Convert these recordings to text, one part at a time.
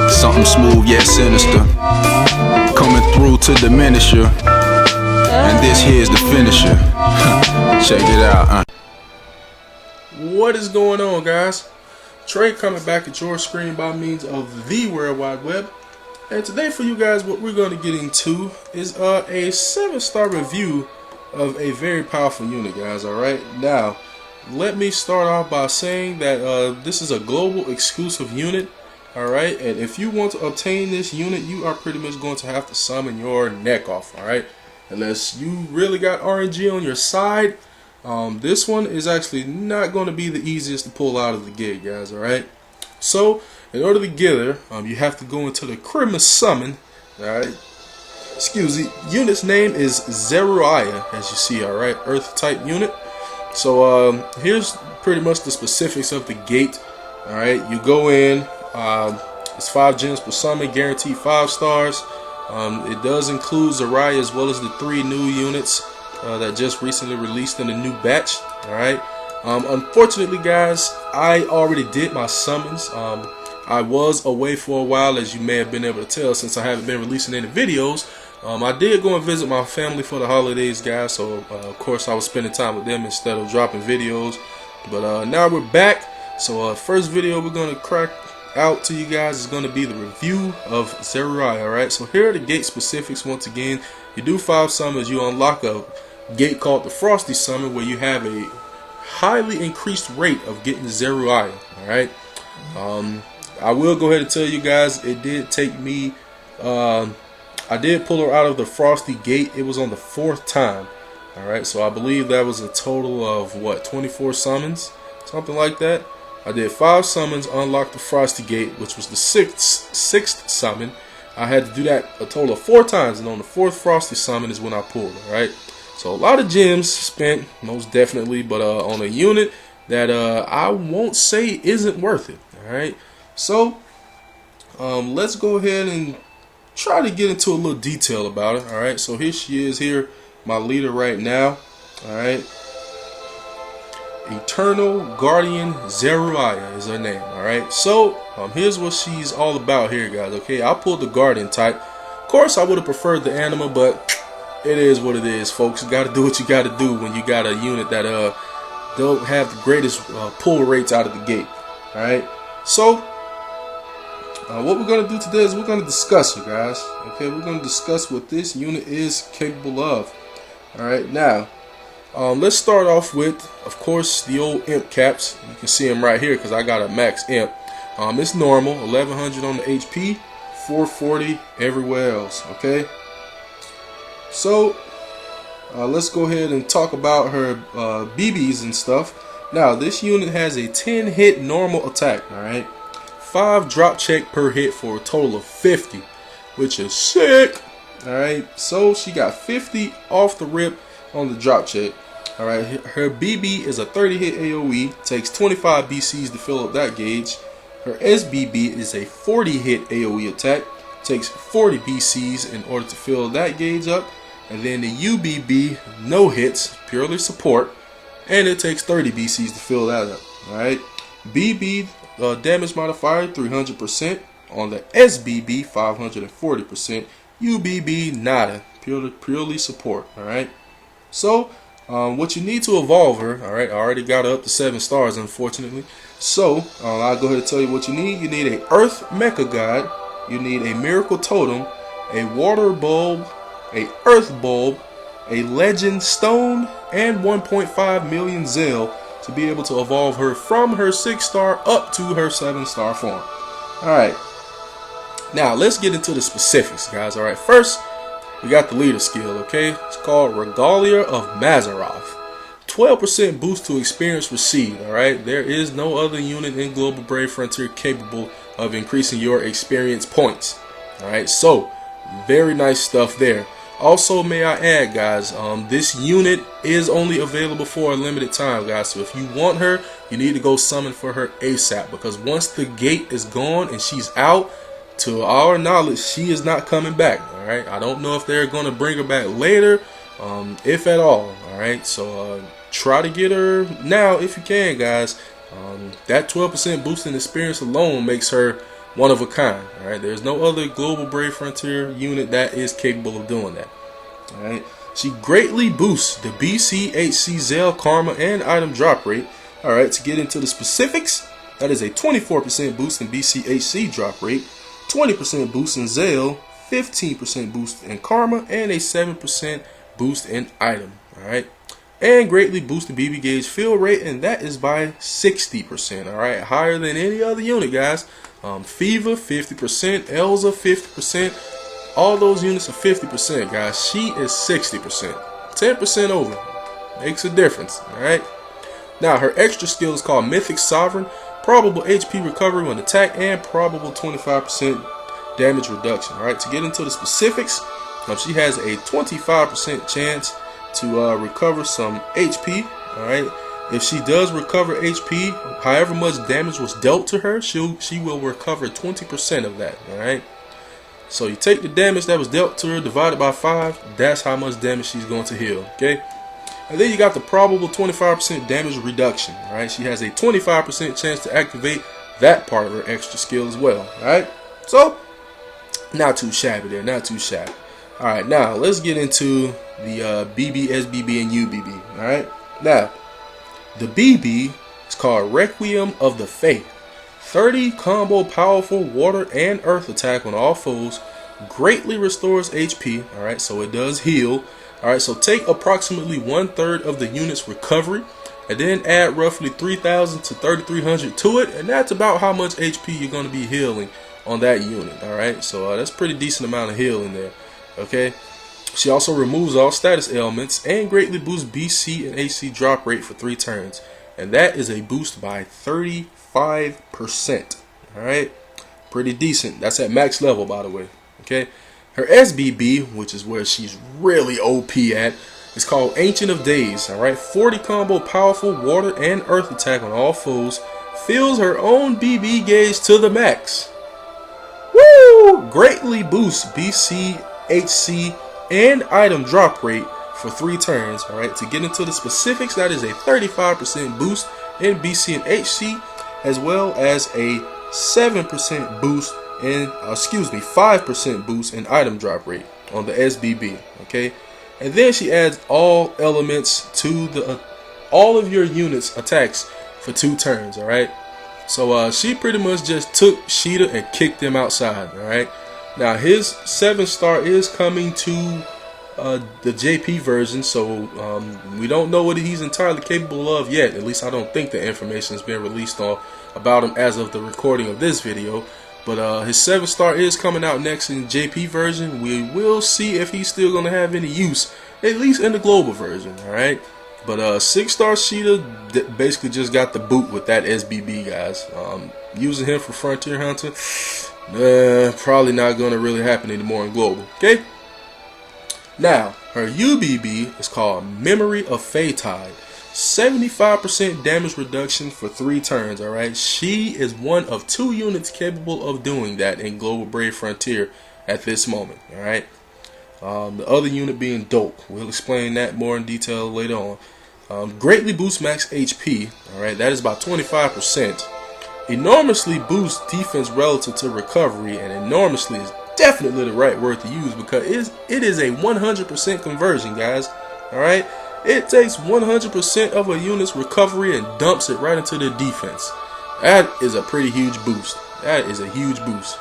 Something smooth yet sinister, coming through to diminish you. And this here's the finisher. Check it out. What is going on, guys? Trey coming back at your screen by means of the World Wide Web. And today for you guys, what we're going to get into is a 7-star review of a very powerful unit, guys. Alright, now let me start off by saying that this is a global exclusive unit. Alright, and if you want to obtain this unit, you are pretty much going to have to summon your neck off. Alright, unless you really got RNG on your side, this one is actually not going to be the easiest to pull out of the gate, guys. Alright, so in order to get her, you have to go into the Christmas summon. Alright, excuse me, unit's name is Zeruiah, as you see. Alright, earth type unit. So here's pretty much the specifics of the gate. Alright, you go in. It's 5 gems per summon, guaranteed 5 stars. It does include Zeruiah as well as the 3 new units that just recently released in a new batch. Alright. Unfortunately, guys, I already did my summons. I was away for a while, as you may have been able to tell, since I haven't been releasing any videos. I did go and visit my family for the holidays, guys, so of course I was spending time with them instead of dropping videos. But now we're back. So first video we're going to crack out to you guys is going to be the review of Zeruiah. Alright, so here are the gate specifics. Once again, you do 5 summons, you unlock a gate called the Frosty Summon, where you have a highly increased rate of getting Zeruiah. Alright, I will go ahead and tell you guys, it did take me, I did pull her out of the Frosty gate. It was on the 4th time. Alright, so I believe that was a total of what, 24 summons, something like that. I did 5 summons, unlocked the Frosty Gate, which was the 6th summon. I had to do that a total of 4 times, and on the 4th Frosty summon is when I pulled it. Alright, so a lot of gems spent, most definitely, but on a unit that I won't say isn't worth it. Alright, so let's go ahead and try to get into a little detail about it. Alright, so here she is, here, my leader right now. Alright. Eternal Guardian Zeruiah is her name. Alright, so here's what she's all about here, guys. Okay, I pulled the Guardian type. Of course, I would have preferred the Anima, but it is what it is, folks. You got to do what you got to do when you got a unit that don't have the greatest pull rates out of the gate. Alright, so what we're going to do today is we're going to discuss it, guys. Okay, we're going to discuss what this unit is capable of. Alright, now let's start off with, of course, the old imp caps. You can see them right here because I got a max imp. It's normal, 1100 on the HP, 440 everywhere else. Okay, so let's go ahead and talk about her BBs and stuff. Now, this unit has a 10-hit normal attack. All right, 5 drop check per hit for a total of 50, which is sick. All right, so she got 50 off the rip on the drop check. Alright, her BB is a 30-hit AoE, takes 25 BCs to fill up that gauge. Her SBB is a 40-hit AoE attack, takes 40 BCs in order to fill that gauge up. And then the UBB, no hits, purely support, and it takes 30 BCs to fill that up. Alright, BB damage modifier 300%, on the SBB 540%, UBB nada, purely support. Alright, so what you need to evolve her, alright, I already got her up to 7 stars, unfortunately. So, I'll go ahead and tell you what you need. You need a Earth Mecha God, you need a Miracle Totem, a Water Bulb, a Earth Bulb, a Legend Stone, and 1.5 million Zell to be able to evolve her from her 6-star up to her 7-star form. Alright, now let's get into the specifics, guys. Alright, first, we got the leader skill, okay? It's called Regalia of Mazaroth. 12% boost to experience received, alright? There is no other unit in Global Brave Frontier capable of increasing your experience points. Alright, so very nice stuff there. Also, may I add, guys, this unit is only available for a limited time, guys. So if you want her, you need to go summon for her ASAP, because once the gate is gone and she's out, to our knowledge, she is not coming back. Alright, I don't know if they're going to bring her back later, if at all. Alright, so try to get her now if you can, guys. That 12% boost in experience alone makes her one of a kind. All right, there's no other global Brave Frontier unit that is capable of doing that. All right, she greatly boosts the BC, HC, Zell, Karma, and item drop rate. All right, to get into the specifics, that is a 24% boost in BC, HC drop rate, 20% boost in Zell, 15% boost in Karma, and a 7% boost in item. All right, and greatly boost the BB gauge fill rate, and that is by 60%. All right, higher than any other unit, guys. Fever 50%, Elza 50%, all those units are 50%, guys. She is 60%, 10% over, makes a difference. All right. Now her extra skill is called Mythic Sovereign, probable HP recovery when attacked, and probable 25% damage reduction. All right. To get into the specifics, she has a 25% chance to recover some HP. All right. If she does recover HP, however much damage was dealt to her, she will recover 20% of that. All right. So you take the damage that was dealt to her divided by 5. That's how much damage she's going to heal. Okay. And then you got the probable 25% damage reduction. All right. She has a 25% chance to activate that part of her extra skill as well. All right. So not too shabby there. Not too shabby. All right. Now let's get into the BB, SBB, and UBB. All right. Now, the BB is called Requiem of the Faith. 30 combo powerful water and earth attack on all foes. Greatly restores HP. Alright, so it does heal. Alright, so take approximately 1/3 of the unit's recovery and then add roughly 3,000 to 3,300 to it. And that's about how much HP you're going to be healing on that unit. Alright, so that's a pretty decent amount of healing there. Okay. She also removes all status ailments and greatly boosts BC and AC drop rate for 3 turns. And that is a boost by 35%. Alright. Pretty decent. That's at max level, by the way. Okay. Her SBB, which is where she's really OP at, is called Ancient of Days. Alright. 40 combo powerful water and earth attack on all foes. Fills her own BB gauge to the max. Woo! Greatly boosts BC, HC, and item drop rate for 3 turns. All right, to get into the specifics, that is a 35% boost in BC and HC, as well as a 7% boost in 5% boost in item drop rate on the SBB. Okay, and then she adds all elements to the all of your units attacks for 2 turns. All right, so she pretty much just took Sheeta and kicked him outside. All right. Now his 7-star is coming to the JP version, so we don't know what he's entirely capable of yet. At least I don't think the information has been released about him as of the recording of this video. But his 7-star is coming out next in JP version. We will see if he's still going to have any use, at least in the global version. All right. But 6-star Sheeta basically just got the boot with that SBB, guys. Using him for Frontier Hunter, probably not going to really happen anymore in global. Okay. Now her UBB is called Memory of Phaetide. 75% damage reduction for 3 turns. All right. She is one of 2 units capable of doing that in global Brave Frontier at this moment. All right. The other unit being Doke. We'll explain that more in detail later on. Greatly boosts max HP. Alright, that is about 25%. Enormously boosts defense relative to recovery, and enormously is definitely the right word to use because it is a 100% conversion, guys. Alright, it takes 100% of a unit's recovery and dumps it right into the defense. That is a pretty huge boost. That is a huge boost.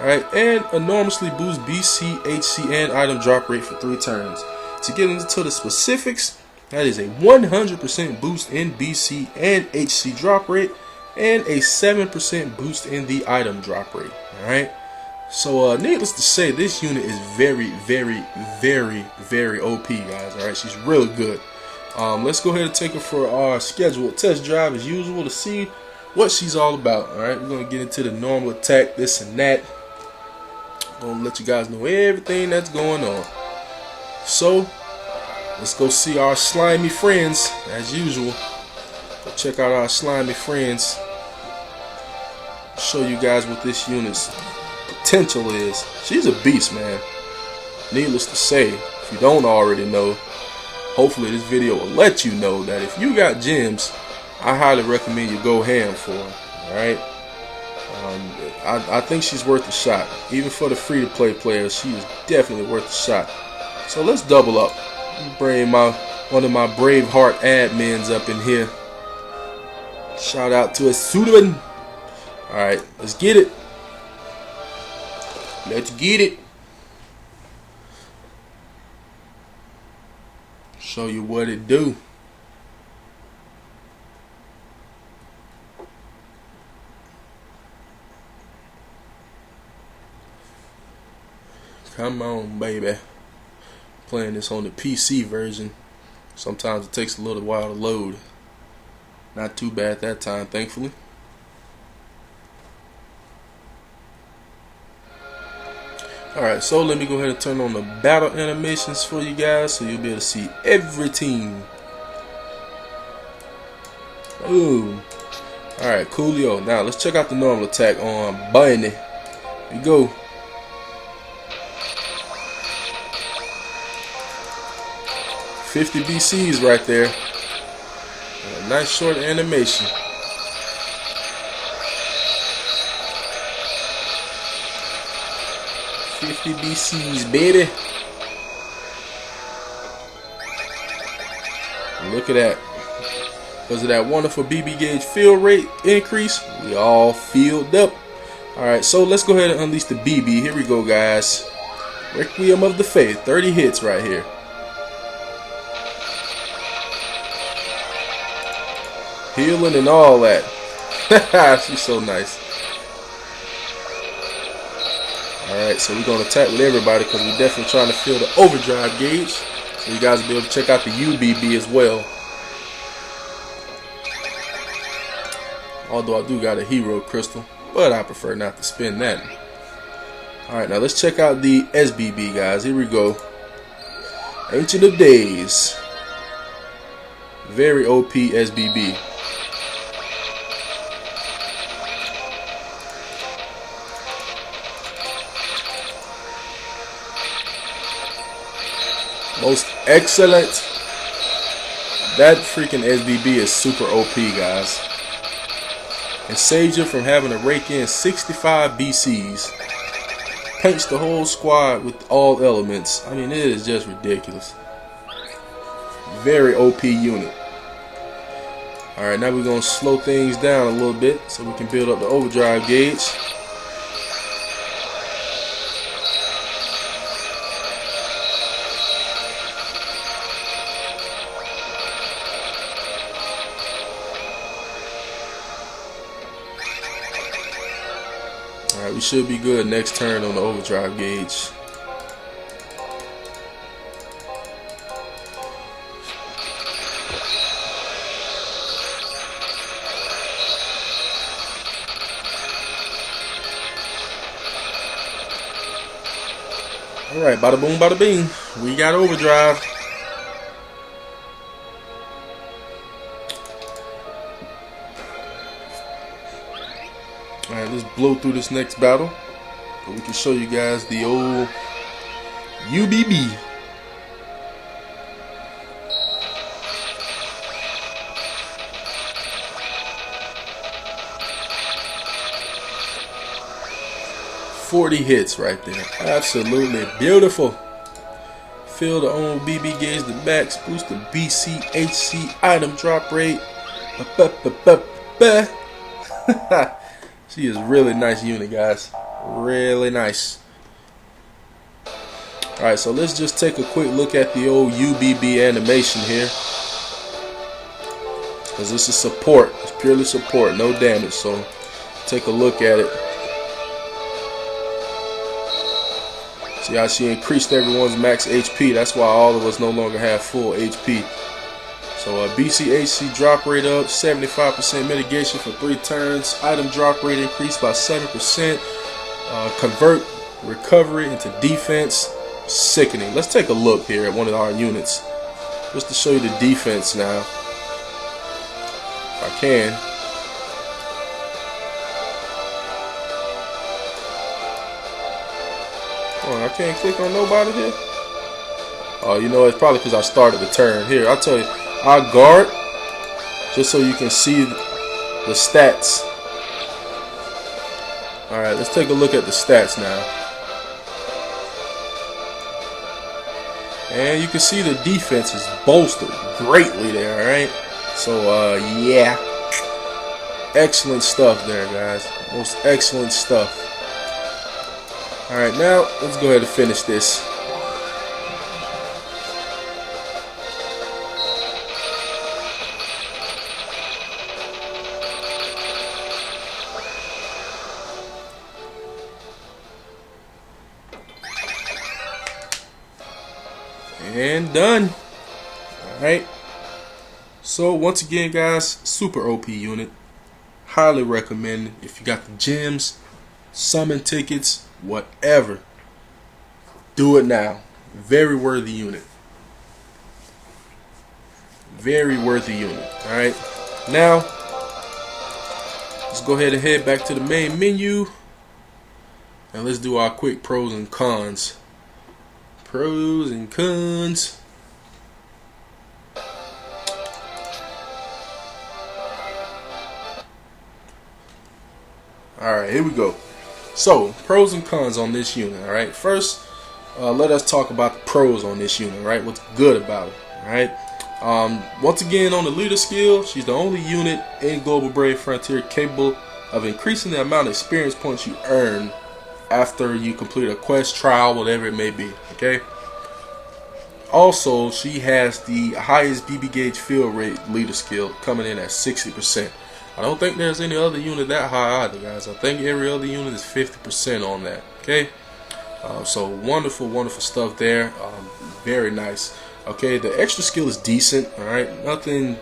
Alright, and enormously boosts BC, HC, and item drop rate for 3 turns. To get into the specifics, that is a 100% boost in BC and HC drop rate, and a 7% boost in the item drop rate. Alright, so needless to say, this unit is very, very, very, very OP, guys. Alright, she's really good. Let's go ahead and take her for our scheduled test drive as usual to see what she's all about. Alright, we're going to get into the normal attack, this and that. I'm going to let you guys know everything that's going on. So, let's go see our slimy friends as usual. Go check out our slimy friends. Show you guys what this unit's potential is. She's a beast, man. Needless to say, if you don't already know, hopefully this video will let you know that if you got gems, I highly recommend you go ham for her. Alright? I think she's worth a shot. Even for the free-to-play players, she is definitely worth a shot. So let's double up. Bring one of my Braveheart admins up in here. Shout out to a Sudaman. Alright, let's get it. Let's get it. Show you what it do. Come on, baby. Playing this on the PC version. Sometimes it takes a little while to load. Not too bad that time, thankfully. Alright, so let me go ahead and turn on the battle animations for you guys so you'll be able to see every team. Ooh. Alright, coolio. Now let's check out the normal attack on Bunny. Here we go. $50 BCs right there. A nice short animation. $50 BCs, baby. Look at that. Because of that wonderful BB gauge fill rate increase, we all filled up. Alright, so let's go ahead and unleash the BB. Here we go, guys. Requiem of the Faith. 30 hits right here. Healing and all that. She's so nice. Alright, so we're going to attack with everybody because we're definitely trying to fill the overdrive gauge. So you guys will be able to check out the UBB as well. Although I do got a hero crystal, but I prefer not to spend that. Alright, now let's check out the SBB, guys. Here we go. Ancient of Days. Very OP SBB. Most excellent. That freaking SBB is super OP, guys. It saves you from having to rake in 65 BCs. Paints the whole squad with all elements. I mean, it is just ridiculous. Very OP unit. Alright, now we're going to slow things down a little bit so we can build up the overdrive gauge. Alright, we should be good next turn on the overdrive gauge. Alright, bada boom, bada bing. We got overdrive. Alright, let's blow through this next battle. We can show you guys the old UBB. $40 hits right there. Absolutely beautiful. Fill the own BB gauge, the max, boost the BCHC item drop rate. She is really nice unit, guys. Really nice. Alright, so let's just take a quick look at the old UBB animation here. Because this is support. It's purely support, no damage. So take a look at it. See how she increased everyone's max HP. That's why all of us no longer have full HP. So BCHC drop rate up, 75% mitigation for 3 turns. Item drop rate increased by 7%. Convert recovery into defense. Sickening. Let's take a look here at one of our units. Just to show you the defense now. If I can. Oh, I can't click on nobody here? Oh, you know, it's probably because I started the turn. Here, I'll tell you. I guard just so you can see the stats. Alright, let's take a look at the stats now. And you can see the defense is bolstered greatly there, alright? So, yeah. Excellent stuff there, guys. Most excellent stuff. Alright, now let's go ahead and finish this. And done. Alright. So once again, guys, super OP unit. Highly recommend it. If you got the gems, summon tickets, whatever, do it now. Very worthy unit. Very worthy unit. Alright. Now, let's go ahead and head back to the main menu. And let's do our quick pros and cons. Pros and cons. Alright, here we go. So, pros and cons on this unit. Alright, first, let us talk about the pros on this unit. Right, what's good about it. Alright, once again, on the leader skill, she's the only unit in Global Brave Frontier capable of increasing the amount of experience points you earn after you complete a quest, trial, whatever it may be. Okay. Also, she has the highest BB gauge field rate leader skill, coming in at 60%. I don't think there's any other unit that high either, guys. I think every other unit is 50% on that. Okay. So wonderful, wonderful stuff there. Very nice. Okay, the extra skill is decent. All right, nothing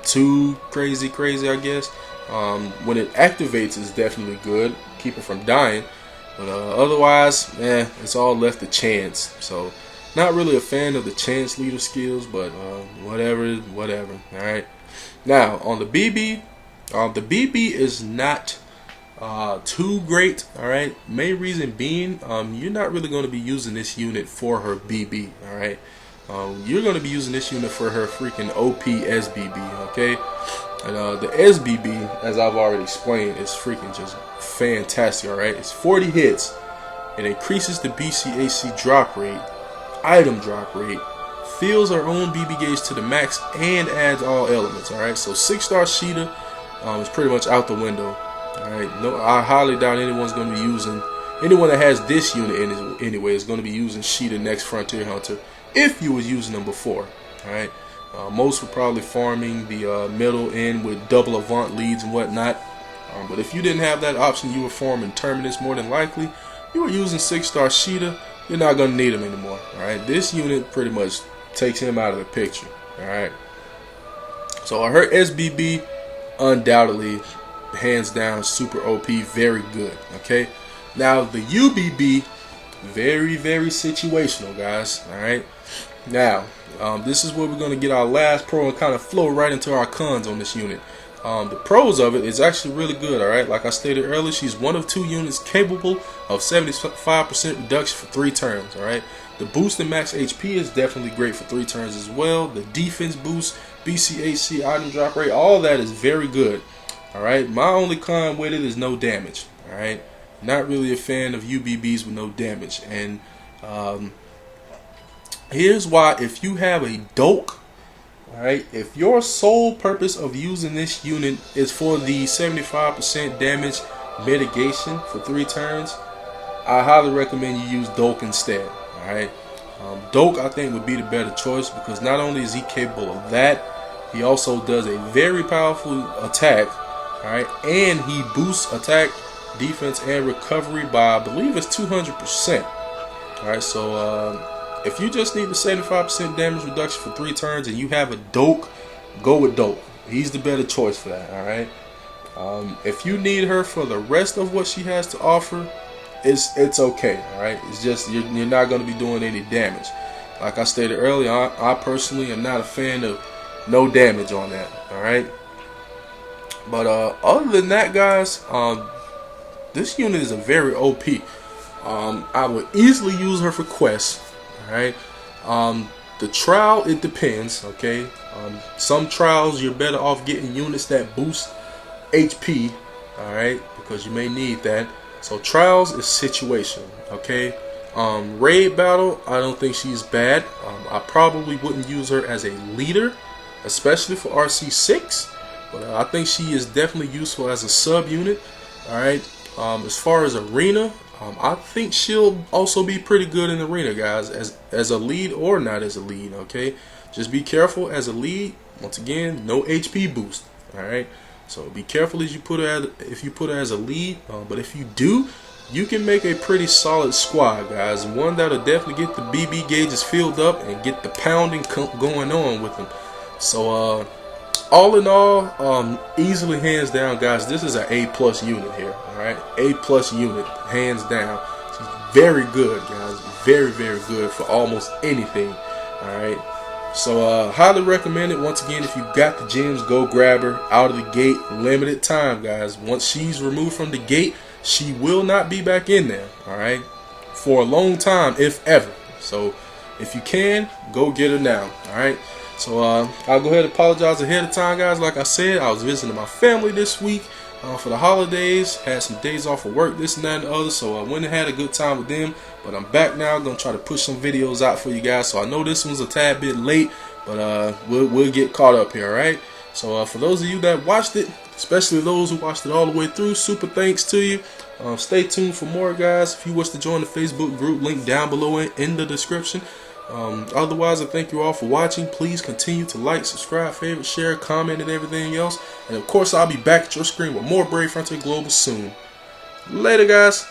too crazy, I guess. When it activates, it's definitely good. Keep it from dying. But otherwise, it's all left to chance. So, not really a fan of the chance leader skills, but whatever. All right. Now on the BB, the BB is not too great. All right. Main reason being, you're not really going to be using this unit for her BB. All right. You're going to be using this unit for her freaking OP SBB. Okay. And the SBB, as I've already explained, is freaking just fantastic. All right. It's 40 hits. It increases the BCAC drop rate, item drop rate, fills her own BB gauge to the max, and adds all elements. All right. So 6-star Sheeta is pretty much out the window. Alright, no, I highly doubt anyone's going to be using, anyone that has this unit anyway is going to be using Sheeta next Frontier Hunter if you was using them before. Alright, most were probably farming the middle end with double Avant leads and whatnot. But if you didn't have that option, you were farming Terminus more than likely. You were using 6-star Sheeta, you're not going to need him anymore. Alright, this unit pretty much takes him out of the picture. Alright, so her SBB, undoubtedly, hands down, super OP, very good. Okay, now the UBB, very situational, guys. All right, now this is where we're going to get our last pro and kind of flow right into our cons on this unit. The pros of it is actually really good. All right, like I stated earlier, she's one of 2 units capable of 75% reduction for 3 turns. All right, the boost in max HP is definitely great for 3 turns as well. The defense boost, BCAC, item drop rate, all that is very good. Alright, my only con with it is no damage. Alright, not really a fan of UBBs with no damage. And here's why. If you have a Doke, alright, if your sole purpose of using this unit is for the 75% damage mitigation for 3 turns, I highly recommend you use Doke instead. Alright, Doke I think would be the better choice, because not only is he capable of that, he also does a very powerful attack. Alright, and he boosts attack, defense, and recovery by, I believe it's 200%. Alright, so if you just need the 75% damage reduction for 3 turns and you have a Doke, go with Doke. He's the better choice for that. Alright, if you need her for the rest of what she has to offer, it's okay. Alright, it's just you're not going to be doing any damage. Like I stated earlier, I personally am not a fan of no damage on that. Alright, but other than that, guys, this unit is a very OP. I would easily use her for quests. Alright, The trial, it depends, okay? Some trials you're better off getting units that boost HP, alright, because you may need that. So trials is situation, okay? Raid battle, I don't think she's bad. I probably wouldn't use her as a leader, especially for RC6, but I think she is definitely useful as a sub unit. Alright, as far as arena, I think she'll also be pretty good in arena, guys, as a lead or not as a lead. Okay, just be careful as a lead. Once again, no HP boost. Alright, so be careful as you put her if you put her as a lead, but if you do, you can make a pretty solid squad, guys. One that'll definitely get the BB gauges filled up and get the pounding going on with them. So all in all, easily hands down, guys, this is an A+ unit here. Alright, A+ unit, hands down. She's very good, guys, very good for almost anything. Alright, so highly recommend it. Once again, if you got the gems, go grab her out of the gate. Limited time, guys. Once she's removed from the gate, she will not be back in there. Alright, for a long time, if ever. So if you can, go get her now. Alright, so I'll go ahead and apologize ahead of time, guys. Like I said, I was visiting my family this week for the holidays. Had some days off of work, this and that and the other. So I went and had a good time with them. But I'm back now. Gonna try to push some videos out for you guys. So I know this one's a tad bit late, but we'll get caught up here. All right. So for those of you that watched it, especially those who watched it all the way through, super thanks to you. Stay tuned for more, guys. If you wish to join the Facebook group, link down below in the description. Otherwise, I thank you all for watching. Please continue to like, subscribe, favorite, share, comment, and everything else. And of course, I'll be back at your screen with more Brave Frontier Global soon. Later, guys.